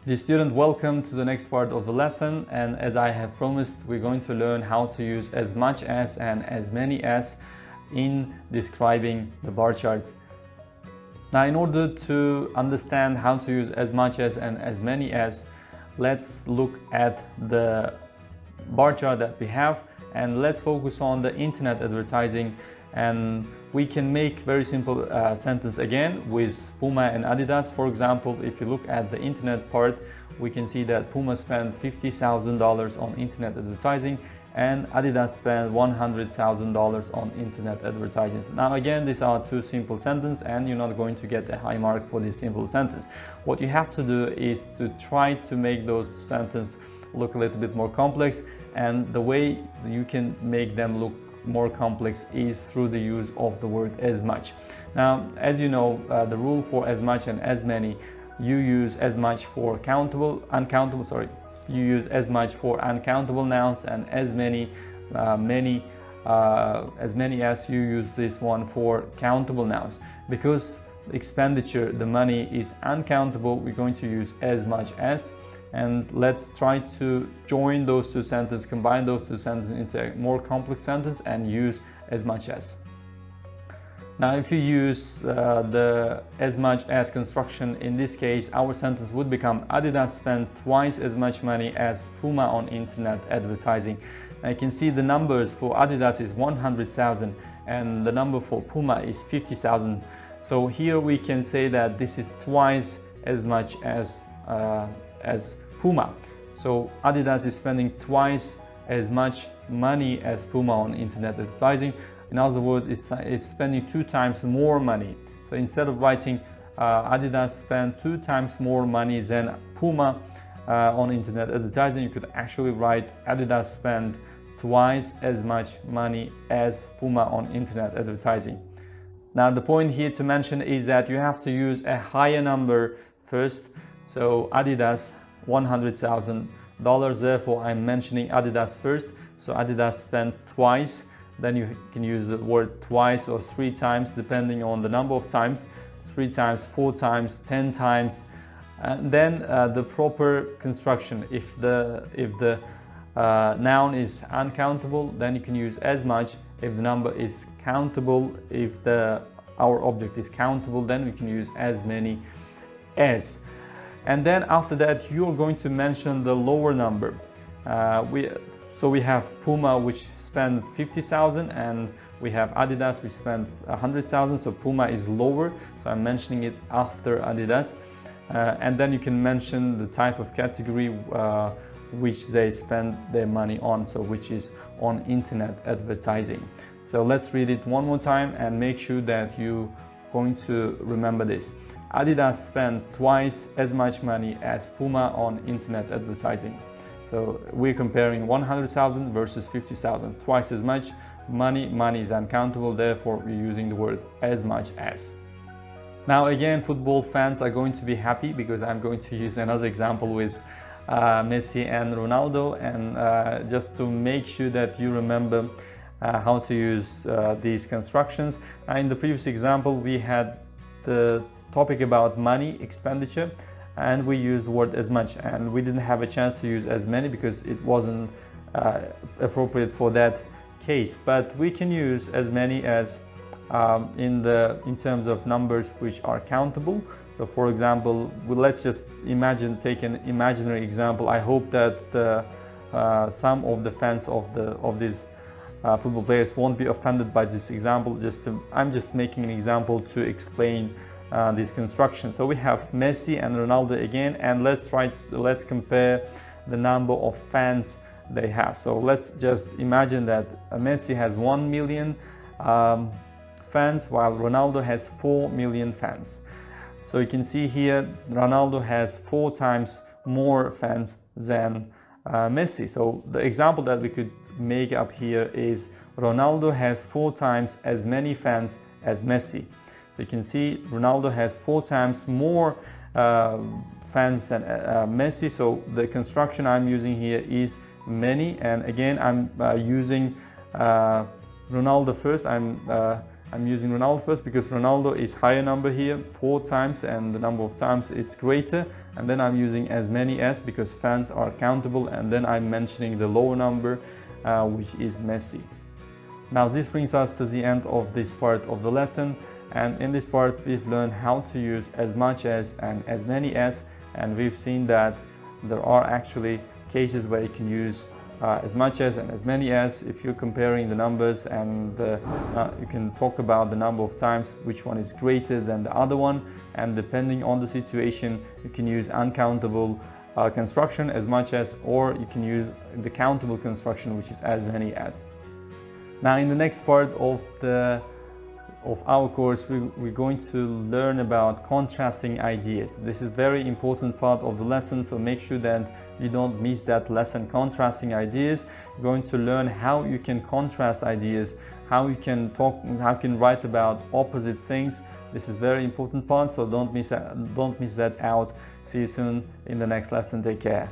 Dear student, welcome to the next part of the lesson, and as I have promised, we're going to learn how to use as much as and as many as in describing the bar charts. Now, in order to understand how to use as much as and as many as, let's look at the bar chart that we have and let's focus on the internet advertising. And we can make very simple sentence again with Puma and Adidas. For example, if you look at the internet part, we can see that Puma spent $50,000 on internet advertising and Adidas spent $100,000 on internet advertising. Now again, these are two simple sentences and you're not going to get a high mark for this simple sentence. What you have to do is to try to make those sentences look a little bit more complex, and the way you can make them look more complex is through the use of the word as much. Now, as you know, the rule for as much and as many, you use as much for you use as much for uncountable nouns, and as many as you use this one for countable nouns. Because expenditure, the money, is uncountable, we're going to use as much as. And let's try to join those two sentences, combine those two sentences into a more complex sentence and use as much as. Now, if you use the as much as construction, in this case, our sentence would become Adidas spent twice as much money as Puma on internet advertising. Now, you can see the numbers for Adidas is 100,000 and the number for Puma is 50,000. So here we can say that this is twice as much as Puma. So Adidas is spending twice as much money as Puma on internet advertising. In other words, it's spending 2 times more money. So instead of writing Adidas spent 2 times more money than Puma on internet advertising, you could actually write Adidas spent twice as much money as Puma on internet advertising. Now, the point here to mention is that you have to use a higher number first. So Adidas, $100,000, therefore I'm mentioning Adidas first. So Adidas spent twice, then you can use the word twice or 3 times depending on the number of times, 3 times, 4 times, 10 times. And then the proper construction, if the noun is uncountable, then you can use as much. If the number is countable, if our object is countable, then we can use as many as. And then after that, you're going to mention the lower number. So we have Puma, which spent 50,000, and we have Adidas, which spent 100,000. So Puma is lower, so I'm mentioning it after Adidas. And then you can mention the type of category which they spend their money on, so which is on internet advertising. So let's read it one more time and make sure that you're going to remember this. Adidas spent twice as much money as Puma on internet advertising. So we're comparing 100,000 versus 50,000. Twice as much money. Money is uncountable, therefore we're using the word as much as. Now again, football fans are going to be happy because I'm going to use another example with Messi and Ronaldo, and just to make sure that you remember how to use these constructions. In the previous example, we had the topic about money, expenditure, and we used the word as much, and we didn't have a chance to use as many because it wasn't appropriate for that case. But we can use as many as in terms of numbers which are countable. So for example, let's just take an imaginary example. I hope that some of the fans of these football players won't be offended by this example. I'm just making an example to explain this construction. So we have Messi and Ronaldo again, and let's compare the number of fans they have. So let's just imagine that Messi has 1 million fans, while Ronaldo has 4 million fans. So you can see here Ronaldo has 4 times more fans than Messi. So the example that we could make up here is Ronaldo has 4 times as many fans as Messi. So you can see Ronaldo has 4 times more fans than Messi. So the construction I'm using here is many, and again I'm using Ronaldo first. I'm I'm using Ronaldo first because Ronaldo is higher number here, 4 times, and the number of times it's greater. And then I'm using as many as because fans are countable, and then I'm mentioning the lower number, which is Messi. Now this brings us to the end of this part of the lesson, and in this part we've learned how to use as much as and as many as, and we've seen that there are actually cases where you can use as much as and as many as if you're comparing the numbers, and you can talk about the number of times which one is greater than the other one, and depending on the situation you can use uncountable construction, as much as, or you can use the countable construction, which is as many as. Now in the next part of our course, we're going to learn about contrasting ideas. This is a very important part of the lesson, so make sure that you don't miss that lesson. Contrasting ideas, you're going to learn how you can contrast ideas, how you can talk, how you can write about opposite things. This is a very important part, so don't miss that out. See you soon in the next lesson. Take care.